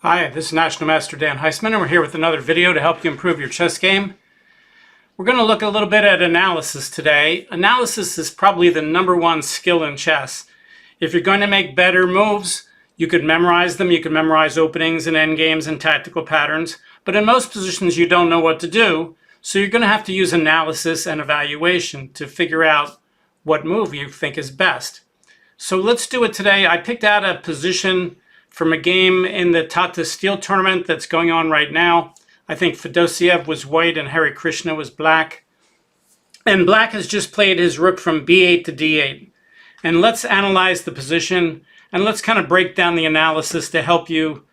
Hi, this is National Master Dan Heisman, and we're here with another video to help you improve your chess game. We're going to look a little bit at analysis today. Analysis is probably the #1 skill in chess. If you're going to make better moves, you could memorize them. You could memorize openings and endgames and tactical patterns. But in most positions, you don't know what to do. So you're going to have to use analysis and evaluation to figure out what move you think is best. So let's do it today. I picked out a position from a game in the Tata Steel tournament that's going on right now. I think Fedosiev was white and Hare Krishna was black. And black has just played his rook from b8 to d8. And let's analyze the position and let's kind of break down the analysis to help you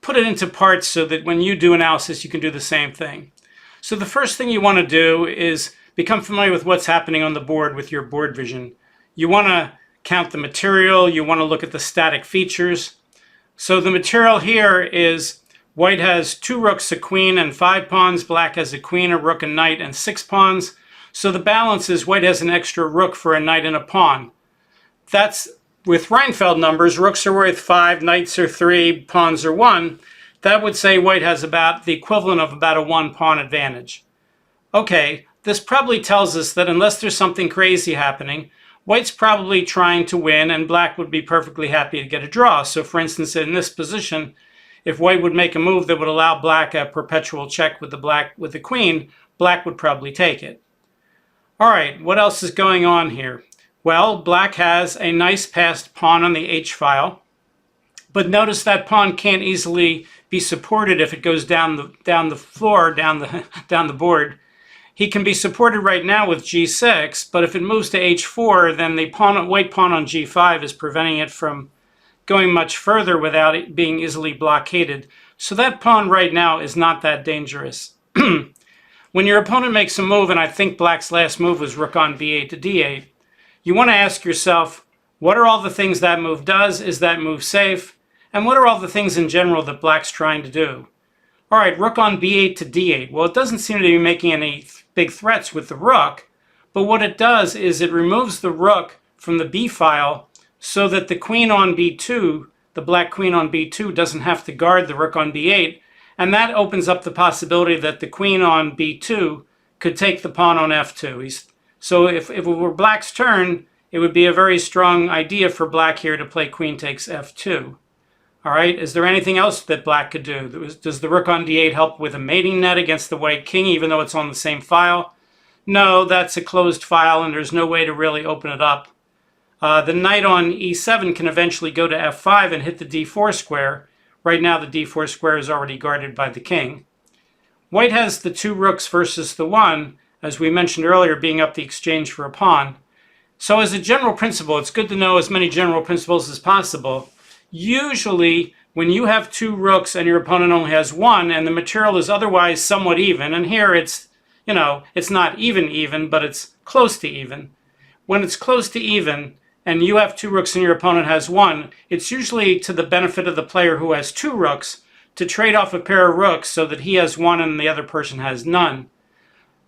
put it into parts so that when you do analysis, you can do the same thing. So the first thing you want to do is become familiar with what's happening on the board with your board vision. You want to count the material. You want to look at the static features. So the material here is white has 2 rooks, a queen, and 5 pawns. Black has a queen, a rook, a knight, and 6 pawns. So the balance is white has an extra rook for a knight and a pawn. That's with Reinfeld numbers. Rooks are worth 5, knights are 3, pawns are 1. That would say white has about the equivalent of about a 1-pawn advantage. Okay, this probably tells us that unless there's something crazy happening, white's probably trying to win, and black would be perfectly happy to get a draw. So for instance, in this position, if white would make a move that would allow black a perpetual check with the queen, black would probably take it. All right, what else is going on here? Well, black has a nice passed pawn on the h-file, but notice that pawn can't easily be supported if it goes down the floor, down the board. He can be supported right now with g6, but if it moves to h4, then the white pawn on g5 is preventing it from going much further without it being easily blockaded. So that pawn right now is not that dangerous. When your opponent makes a move, and I think black's last move was rook on b8 to d8, you want to ask yourself, what are all the things that move does? Is that move safe? And what are all the things in general that black's trying to do? All right, rook on b8 to d8. Well, it doesn't seem to be making any big threats with the rook, but what it does is it removes the rook from the b file so that the queen on b2, the black queen on b2, doesn't have to guard the rook on b8, and that opens up the possibility that the queen on b2 could take the pawn on f2. So if it were black's turn, it would be a very strong idea for black here to play queen takes f2. All right, is there anything else that black could do? Does the rook on d8 help with a mating net against the white king, even though it's on the same file? No, that's a closed file, and there's no way to really open it up. The knight on e7 can eventually go to f5 and hit the d4 square. Right now, the d4 square is already guarded by the king. White has the 2 rooks versus the 1, as we mentioned earlier, being up the exchange for a pawn. So as a general principle, it's good to know as many general principles as possible. Usually, when you have 2 rooks and your opponent only has 1, and the material is otherwise somewhat even, and here it's, it's not even, but it's close to even. When it's close to even, and you have 2 rooks and your opponent has 1, it's usually to the benefit of the player who has 2 rooks to trade off a pair of rooks so that he has 1 and the other person has none.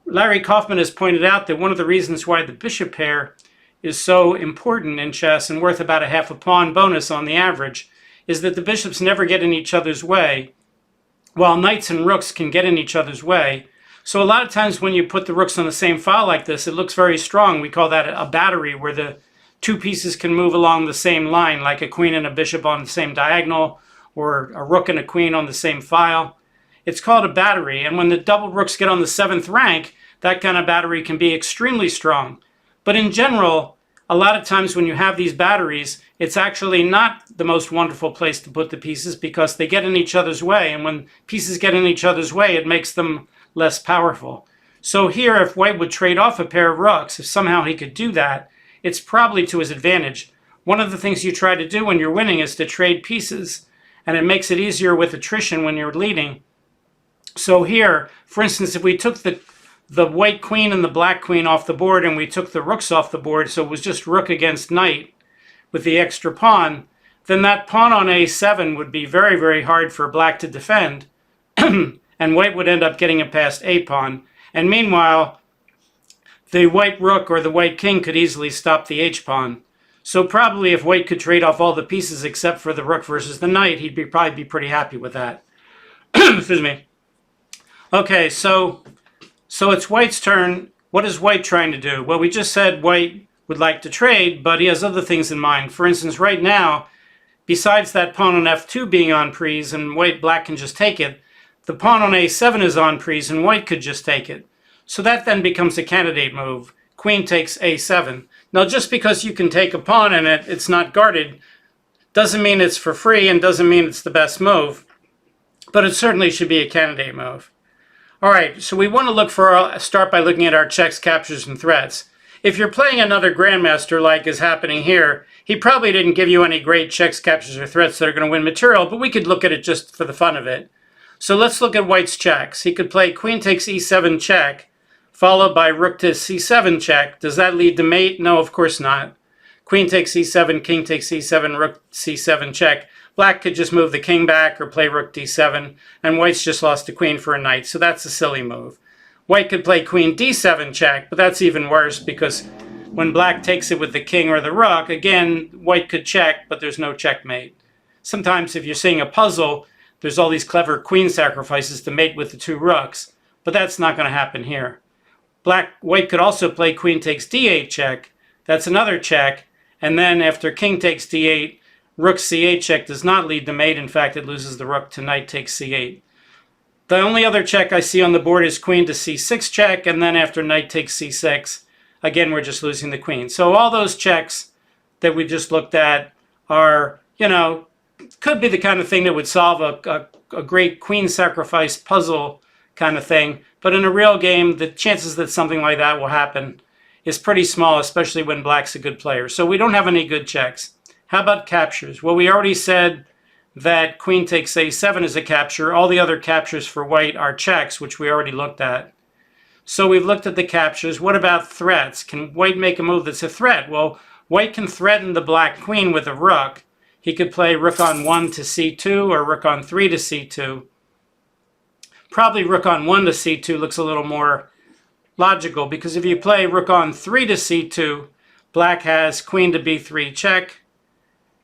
Larry Kaufman has pointed out that one of the reasons why the bishop pair is so important in chess and worth about a half a pawn bonus on the average is that the bishops never get in each other's way, while knights and rooks can get in each other's way. So a lot of times when you put the rooks on the same file like this, it looks very strong. We call that a battery, where the 2 pieces can move along the same line, like a queen and a bishop on the same diagonal, or a rook and a queen on the same file. It's called a battery, and when the double rooks get on the 7th rank, that kind of battery can be extremely strong. But in general, a lot of times when you have these batteries, it's actually not the most wonderful place to put the pieces because they get in each other's way. And when pieces get in each other's way, it makes them less powerful. So here, if white would trade off a pair of rooks, if somehow he could do that, it's probably to his advantage. One of the things you try to do when you're winning is to trade pieces, and it makes it easier with attrition when you're leading. So here, for instance, if we took the white queen and the black queen off the board and we took the rooks off the board, so it was just rook against knight with the extra pawn, then that pawn on a7 would be very, very hard for black to defend, and white would end up getting it past a pawn. And meanwhile, the white rook or the white king could easily stop the h pawn. So probably if white could trade off all the pieces except for the rook versus the knight, he'd probably be pretty happy with that. Excuse me. Okay, so it's white's turn. What is white trying to do? Well, we just said white would like to trade, but he has other things in mind. For instance, right now, besides that pawn on f2 being on prise and black can just take it, the pawn on a7 is on prise and white could just take it. So that then becomes a candidate move. Queen takes a7. Now, just because you can take a pawn and it's not guarded, doesn't mean it's for free and doesn't mean it's the best move, but it certainly should be a candidate move. All right, so we want to start by looking at our checks, captures, and threats. If you're playing another grandmaster like is happening here, he probably didn't give you any great checks, captures, or threats that are going to win material, but we could look at it just for the fun of it. So let's look at white's checks. He could play queen takes e7 check, followed by rook to c7 check. Does that lead to mate? No, of course not. Queen takes e7, king takes e7, rook c7 check. Black could just move the king back or play rook d7, and white's just lost a queen for a knight, so that's a silly move. White could play queen d7 check, but that's even worse because when black takes it with the king or the rook, again, white could check, but there's no checkmate. Sometimes if you're seeing a puzzle, there's all these clever queen sacrifices to mate with the two rooks, but that's not going to happen here. White could also play queen takes d8 check. That's another check. And then after king takes d8, rook c8 check does not lead to mate. In fact, it loses the rook to knight takes c8. The only other check I see on the board is queen to c6 check. And then after knight takes c6, again, we're just losing the queen. So all those checks that we just looked at are, could be the kind of thing that would solve a great queen sacrifice puzzle kind of thing. But in a real game, the chances that something like that will happen is pretty small, especially when black's a good player. So we don't have any good checks. How about captures? Well, we already said that queen takes a7 is a capture. All the other captures for white are checks, which we already looked at. So we've looked at the captures. What about threats? Can white make a move that's a threat? Well, white can threaten the black queen with a rook. He could play rook on 1 to c2 or rook on 3 to c2. Probably rook on 1 to c2 looks a little more logical because if you play rook on 3 to c2, black has queen to b3 check,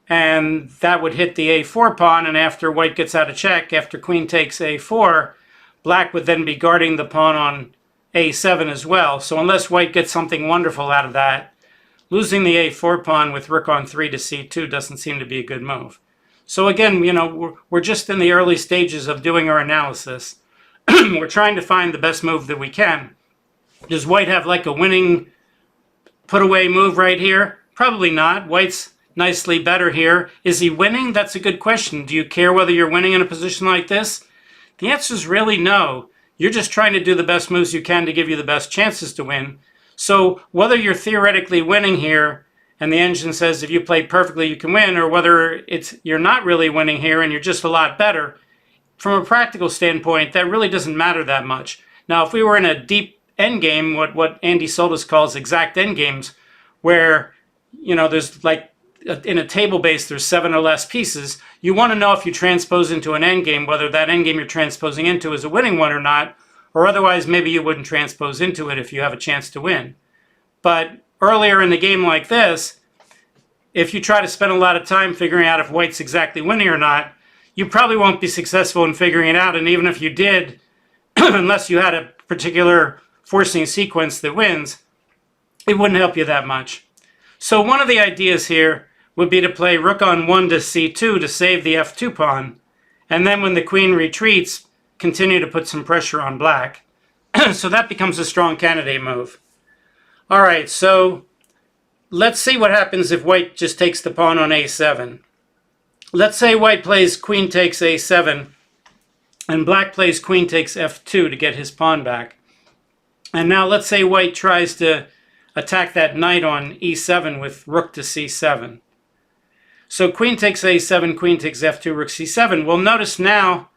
and that would hit the a4 pawn, and after white gets out of check, after queen takes a4, black would then be guarding the pawn on a7 as well. So unless white gets something wonderful out of that, losing the a4 pawn with rook on 3 to c2 doesn't seem to be a good move. So again, we're just in the early stages of doing our analysis. We're trying to find the best move that we can. Does white have like a winning put away move right here? Probably not. White's nicely better here. Is he winning? That's a good question. Do you care whether you're winning in a position like this? The answer is really no. You're just trying to do the best moves you can to give you the best chances to win. So whether you're theoretically winning here and the engine says if you play perfectly you can win, or whether you're not really winning here and you're just a lot better, from a practical standpoint, that really doesn't matter that much. Now, if we were in a deep endgame, what Andy Soltis calls exact endgames, where, there's like, in a table base, there's 7 or less pieces, you want to know if you transpose into an endgame, whether that endgame you're transposing into is a winning one or not, or otherwise maybe you wouldn't transpose into it if you have a chance to win. But earlier in the game like this, if you try to spend a lot of time figuring out if white's exactly winning or not, you probably won't be successful in figuring it out. And even if you did, unless you had a particular forcing sequence that wins, it wouldn't help you that much. So one of the ideas here would be to play rook on 1 to c2 to save the f2 pawn. And then when the queen retreats, continue to put some pressure on black. So that becomes a strong candidate move. All right, so let's see what happens if white just takes the pawn on a7. Let's say white plays queen takes a7 and black plays queen takes f2 to get his pawn back. And now let's say white tries to attack that knight on e7 with rook to c7. So queen takes a7, queen takes f2, rook c7. Well, notice now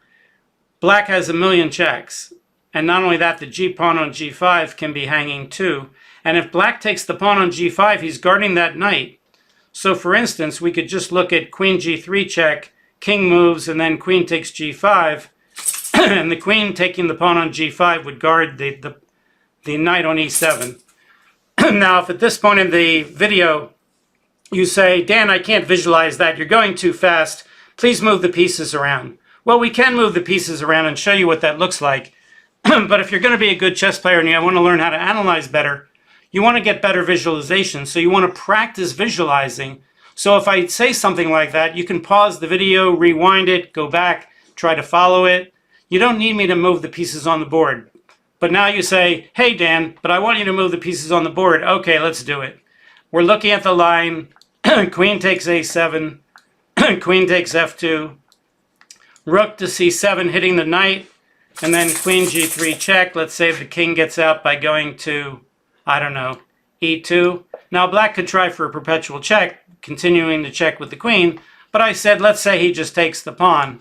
black has a million checks. And not only that, the g pawn on g5 can be hanging too. And if black takes the pawn on g5, he's guarding that knight. So for instance, we could just look at queen g3 check, king moves, and then queen takes g5. And the queen taking the pawn on g5 would guard the knight on e7. Now, if at this point in the video you say, Dan, I can't visualize that. You're going too fast. Please move the pieces around. Well, we can move the pieces around and show you what that looks like. But if you're going to be a good chess player and you want to learn how to analyze better, you want to get better visualization. So you want to practice visualizing. So if I say something like that, you can pause the video, rewind it, go back, try to follow it. You don't need me to move the pieces on the board. But now you say, hey, Dan, but I want you to move the pieces on the board. Okay, let's do it. We're looking at the line. Queen takes a7. Queen takes f2. Rook to c7, hitting the knight. And then queen g3 check. Let's say the king gets out by going to, I don't know, e2. Now black could try for a perpetual check, continuing to check with the queen. But I said, let's say he just takes the pawn.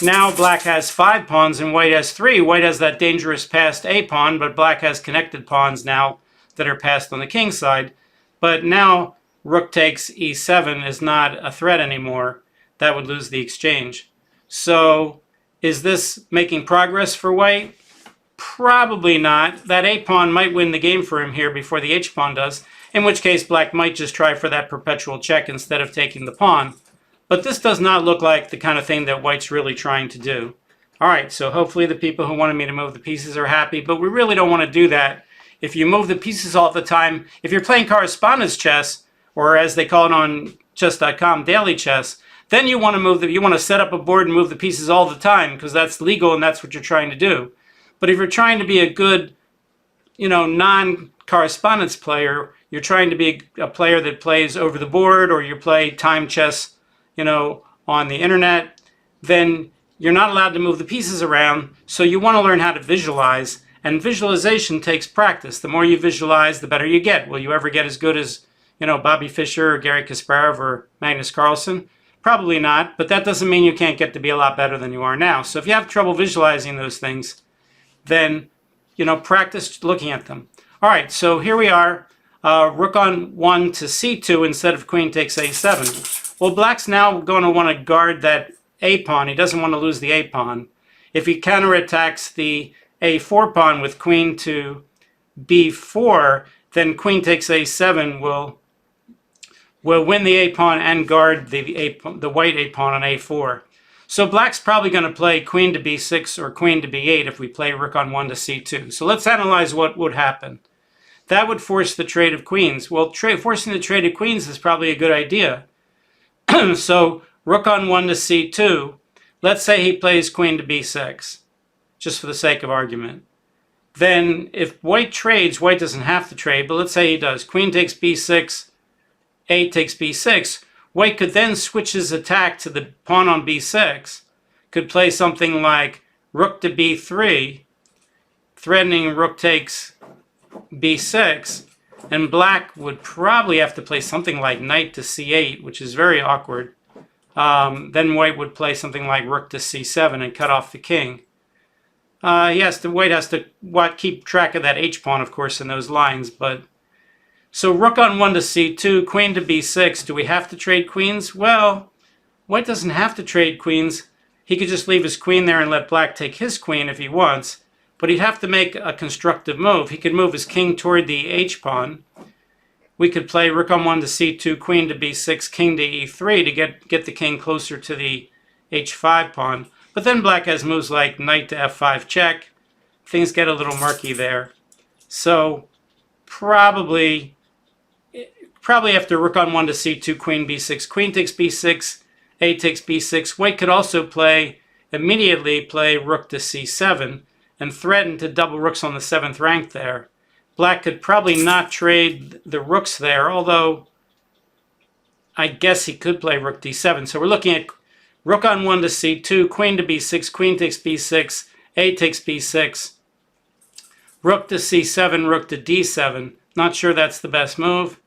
Now black has 5 pawns and white has 3. White has that dangerous passed a pawn, but black has connected pawns now that are passed on the king's side. But now rook takes e7 is not a threat anymore. That would lose the exchange. So is this making progress for white? Probably not. That a pawn might win the game for him here before the h pawn does, in which case black might just try for that perpetual check instead of taking the pawn. But this does not look like the kind of thing that white's really trying to do. All right, so hopefully the people who wanted me to move the pieces are happy, but we really don't want to do that. If you move the pieces all the time, if you're playing correspondence chess, or as they call it on chess.com, daily chess, then you want to set up a board and move the pieces all the time because that's legal and that's what you're trying to do. But if you're trying to be a good, non-correspondence player, you're trying to be a player that plays over the board, or you play time chess on the internet, then you're not allowed to move the pieces around. So you want to learn how to visualize, and visualization takes practice. The more you visualize, the better you get. Will you ever get as good as, Bobby Fischer or Gary Kasparov or Magnus Carlsen? Probably not, but that doesn't mean you can't get to be a lot better than you are now. So if you have trouble visualizing those things, then, practice looking at them. All right, so here we are. Rook on 1 to c2 instead of queen takes a7. Well, black's now going to want to guard that a pawn. He doesn't want to lose the a pawn. If he counterattacks the a4 pawn with queen to b4, then queen takes a7 will win the a pawn and guard the white a pawn on a4. So black's probably going to play queen to b6 or queen to b8 if we play rook on 1 to c2. So let's analyze what would happen. That would force the trade of queens. Well, forcing the trade of queens is probably a good idea. So rook on 1 to c2. Let's say he plays queen to b6, just for the sake of argument. Then if white trades, white doesn't have to trade, but let's say he does. Queen takes b6, a takes b6. White could then switch his attack to the pawn on b6, could play something like rook to b3, threatening rook takes b6, and black would probably have to play something like knight to c8, which is very awkward. Then white would play something like rook to c7 and cut off the king. White has to keep track of that h pawn, of course, in those lines. But so rook on 1 to c2, queen to b6. Do we have to trade queens? Well, white doesn't have to trade queens. He could just leave his queen there and let black take his queen if he wants. But he'd have to make a constructive move. He could move his king toward the h pawn. We could play rook on 1 to c2, queen to b6, king to e3 to get the king closer to the h5 pawn. But then black has moves like knight to f5 check. Things get a little murky there. So probably after rook on 1 to c2, queen b6, queen takes b6, a takes b6. White could also immediately play rook to c7 and threaten to double rooks on the 7th rank there. Black could probably not trade the rooks there, although I guess he could play rook d7. So we're looking at rook on 1 to c2, queen to b6, queen takes b6, a takes b6, rook to c7, rook to d7. Not sure that's the best move.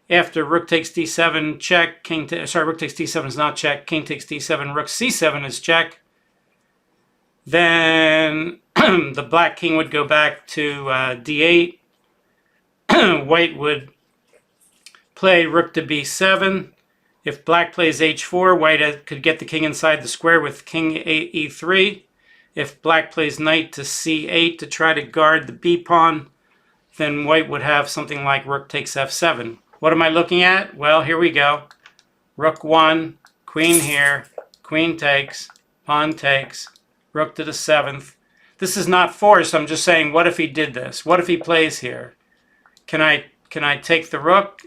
After rook takes d7, check, rook takes d7 is not check, king takes d7, rook c7 is check. Then the black king would go back to d8. White would play rook to b7. If black plays h4, white could get the king inside the square with king e3. If black plays knight to c8 to try to guard the b pawn, then white would have something like rook takes f7. What am I looking at? Well, here we go. Rook 1, queen here, queen takes, pawn takes, rook to the 7th. This is not forced. I'm just saying, what if he did this? What if he plays here? Can I take the rook?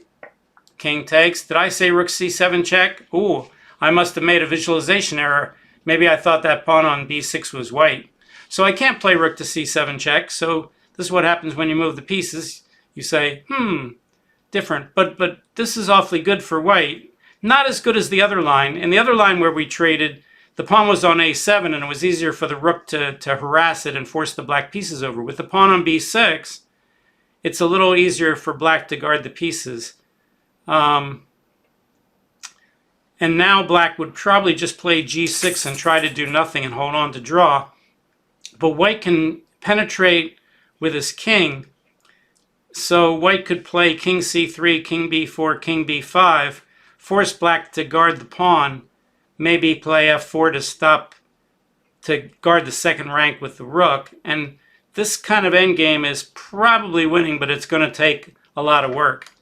King takes. Did I say rook c7 check? Ooh, I must have made a visualization error. Maybe I thought that pawn on b6 was white. So I can't play rook to c7 check. So this is what happens when you move the pieces. You say, different. But this is awfully good for white. Not as good as the other line. In the other line where we traded, the pawn was on a7 and it was easier for the rook to harass it and force the black pieces over. With the pawn on b6, it's a little easier for black to guard the pieces. And now black would probably just play g6 and try to do nothing and hold on to draw. But white can penetrate with his king. So white could play king c3, king b4, king b5, force black to guard the pawn, maybe play f4 to guard the second rank with the rook. And this kind of endgame is probably winning, but it's going to take a lot of work.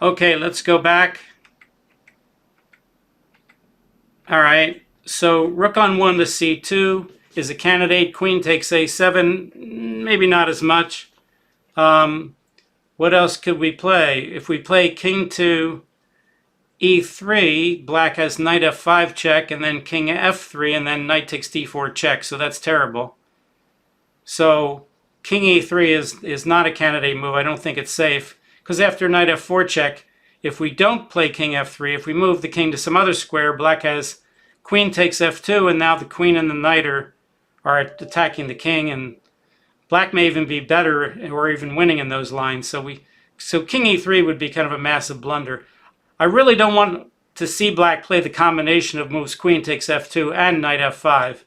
Okay, let's go back. All right, so rook on 1 to c2 is a candidate. Queen takes a7, maybe not as much. What else could we play? If we play king to e3, black has knight f5 check, and then king f3, and then knight takes d4 check, so that's terrible. So king e3 is not a candidate move. I don't think it's safe, because after knight f4 check, if we don't play king f3, if we move the king to some other square, black has queen takes f2, and now the queen and the knight are attacking the king, and black may even be better or even winning in those lines. So king e3 would be kind of a massive blunder. I really don't want to see black play the combination of moves queen takes f2 and knight f5.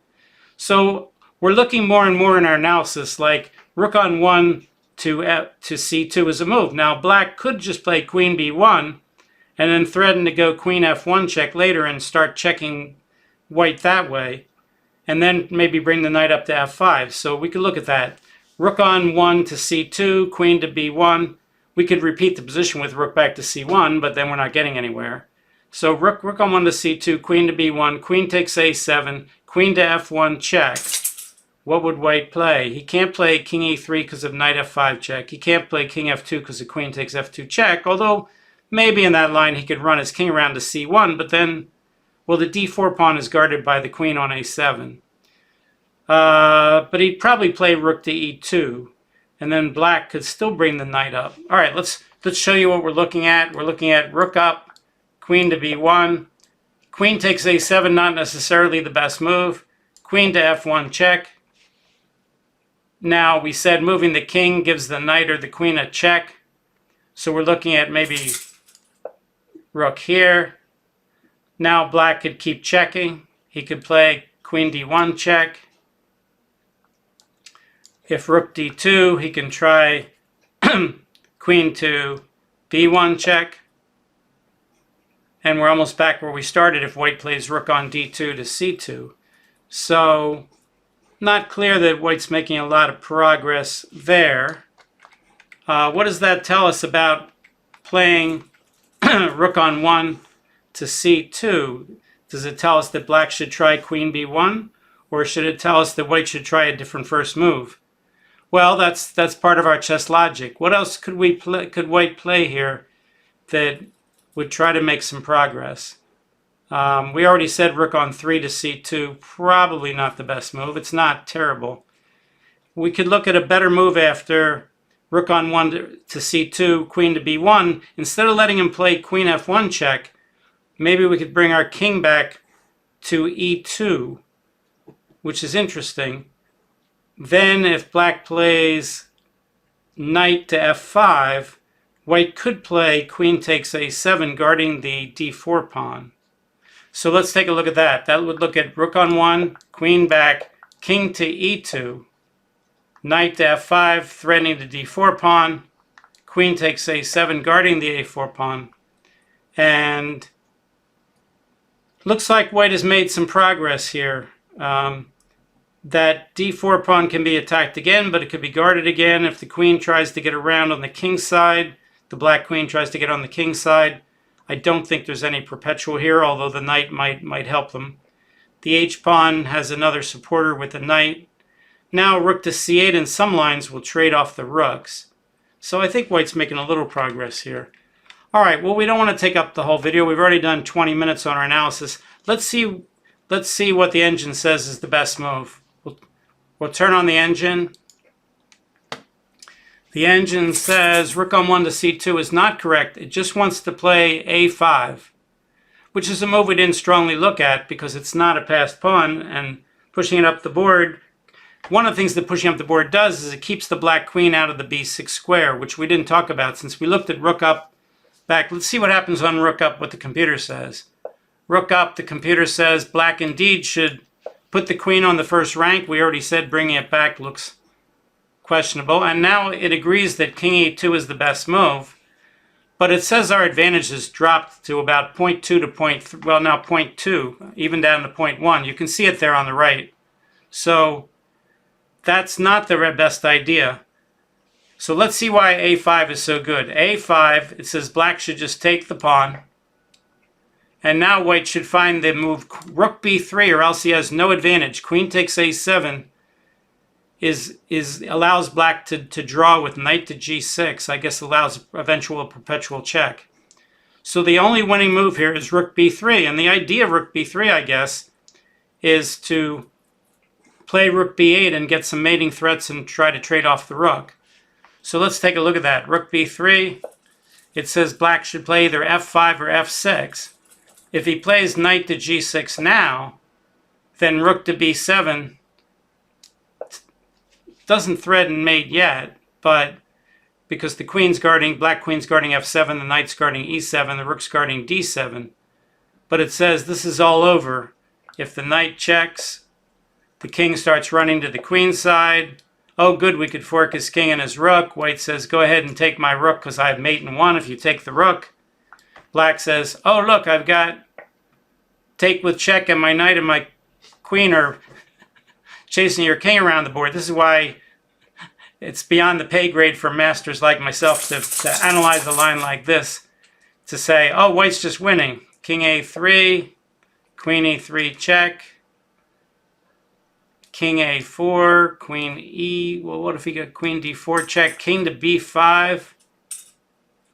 So we're looking more and more in our analysis like rook on 1 to c2 is a move. Now black could just play queen b1 and then threaten to go queen f1 check later and start checking white that way, and then maybe bring the knight up to f5. So we could look at that. Rook on 1 to c2, queen to b1. We could repeat the position with rook back to c1, but then we're not getting anywhere. So rook on 1 to c2, queen to b1, queen takes a7, queen to f1 check. What would white play? He can't play king e3 because of knight f5 check. He can't play king f2 because the queen takes f2 check, although maybe in that line he could run his king around to c1, but then, well, the d4 pawn is guarded by the queen on a7. But he'd probably play rook to e2, and then black could still bring the knight up. All right, let's show you what we're looking at. We're looking at rook up, queen to b1, queen takes a7, not necessarily the best move, queen to f1 check. Now we said moving the king gives the knight or the queen a check, so we're looking at maybe rook here. Now black could keep checking. He could play queen d1 check. If rook d2, he can try queen to b1 check. And we're almost back where we started if white plays rook on d2 to c2. So not clear that white's making a lot of progress there. What does that tell us about playing rook on 1 to c2? Does it tell us that black should try queen b1? Or should it tell us that white should try a different first move? Well, that's part of our chess logic. What else could white play here that would try to make some progress? We already said rook on 3 to c2, probably not the best move. It's not terrible. We could look at a better move after rook on 1 to c2, queen to b1. Instead of letting him play queen f1 check, maybe we could bring our king back to e2, which is interesting. Then if black plays knight to f5, white could play queen takes a7, guarding the d4 pawn. So let's take a look at that. That would look at rook on 1, queen back, king to e2, knight to f5, threatening the d4 pawn, queen takes a7, guarding the a4 pawn. And looks like white has made some progress here. That d4 pawn can be attacked again, but it could be guarded again. If the queen tries to get around on the king side, The black queen tries to get on the king side. I don't think there's any perpetual here, although the knight might help them. The h-pawn has another supporter with the knight. Now rook to c8 in some lines will trade off the rooks. So I think white's making a little progress here. All right, well, we don't want to take up the whole video. We've already done 20 minutes on our analysis. Let's see what the engine says is the best move. We'll turn on the engine. The engine says rook on 1 to c2 is not correct. It just wants to play a5, which is a move we didn't strongly look at because it's not a passed pawn, and pushing it up the board, one of the things that pushing up the board does is it keeps the black queen out of the b6 square, which we didn't talk about since we looked at rook up back. Let's see what happens on rook up, what the computer says. Rook up, the computer says black indeed should put the queen on the first rank. We already said bringing it back looks questionable. And now it agrees that king e2 is the best move. But it says our advantage has dropped to about 0.2 to 0.3, well, now 0.2, even down to 0.1. You can see it there on the right. So that's not the best idea. So let's see why a5 is so good. a5, it says black should just take the pawn. And now white should find the move rook b3, or else he has no advantage. Queen takes a7 allows black to draw with knight to g6. I guess allows eventual perpetual check. So the only winning move here is rook b3. And the idea of rook b3, I guess, is to play rook b8 and get some mating threats and try to trade off the rook. So let's take a look at that. Rook b3, it says black should play either f5 or f6. If he plays knight to g6 now, then rook to b7 doesn't threaten mate yet, but because the queen's guarding, black queen's guarding f7, the knight's guarding e7, the rook's guarding d7. But it says this is all over. If the knight checks, the king starts running to the queen's side. Oh, good, we could fork his king and his rook. White says, go ahead and take my rook because I have mate in 1 if you take the rook. Black says, oh, look, I've got take with check, and my knight and my queen are chasing your king around the board. This is why it's beyond the pay grade for masters like myself to analyze a line like this, to say, oh, white's just winning. King a3, queen e3 check, king a4, queen e, well, what if he got queen d4 check, king to b5,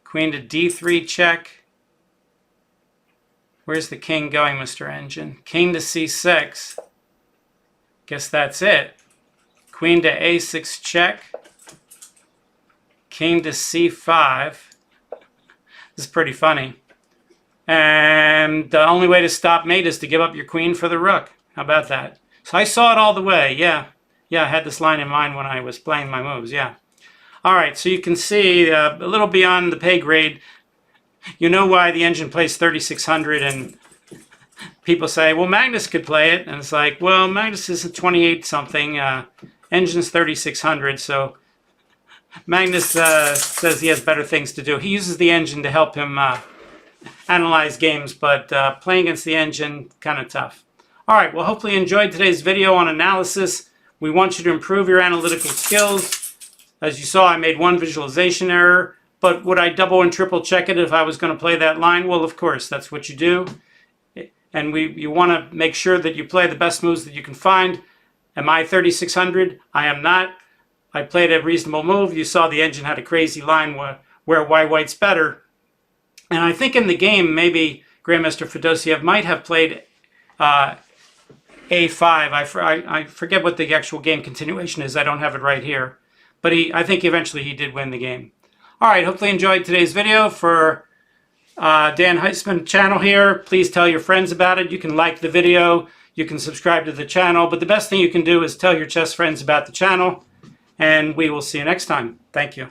queen to d3 check. Where's the king going, Mr. Engine? King to c6. Guess that's it. Queen to a6 check. King to c5. This is pretty funny. And the only way to stop mate is to give up your queen for the rook. How about that? So I saw it all the way. Yeah, I had this line in mind when I was playing my moves. Yeah. All right, so you can see a little beyond the pay grade. You know why the engine plays 3600, and people say, well, Magnus could play it. And it's like, well, Magnus is 28 something. Engine's 3600, so Magnus says he has better things to do. He uses the engine to help him analyze games, but playing against the engine, kind of tough. All right, well, hopefully you enjoyed today's video on analysis. We want you to improve your analytical skills. As you saw, I made one visualization error. But would I double and triple check it if I was going to play that line? Well, of course, that's what you do. And you want to make sure that you play the best moves that you can find. Am I 3600? I am not. I played a reasonable move. You saw the engine had a crazy line where white's better. And I think in the game, maybe Grandmaster Fedosiev might have played a5. I forget what the actual game continuation is. I don't have it right here. But I think eventually he did win the game. All right, hopefully you enjoyed today's video. For Dan Heisman channel here, please tell your friends about it. You can like the video, you can subscribe to the channel, but the best thing you can do is tell your chess friends about the channel, and we will see you next time. Thank you.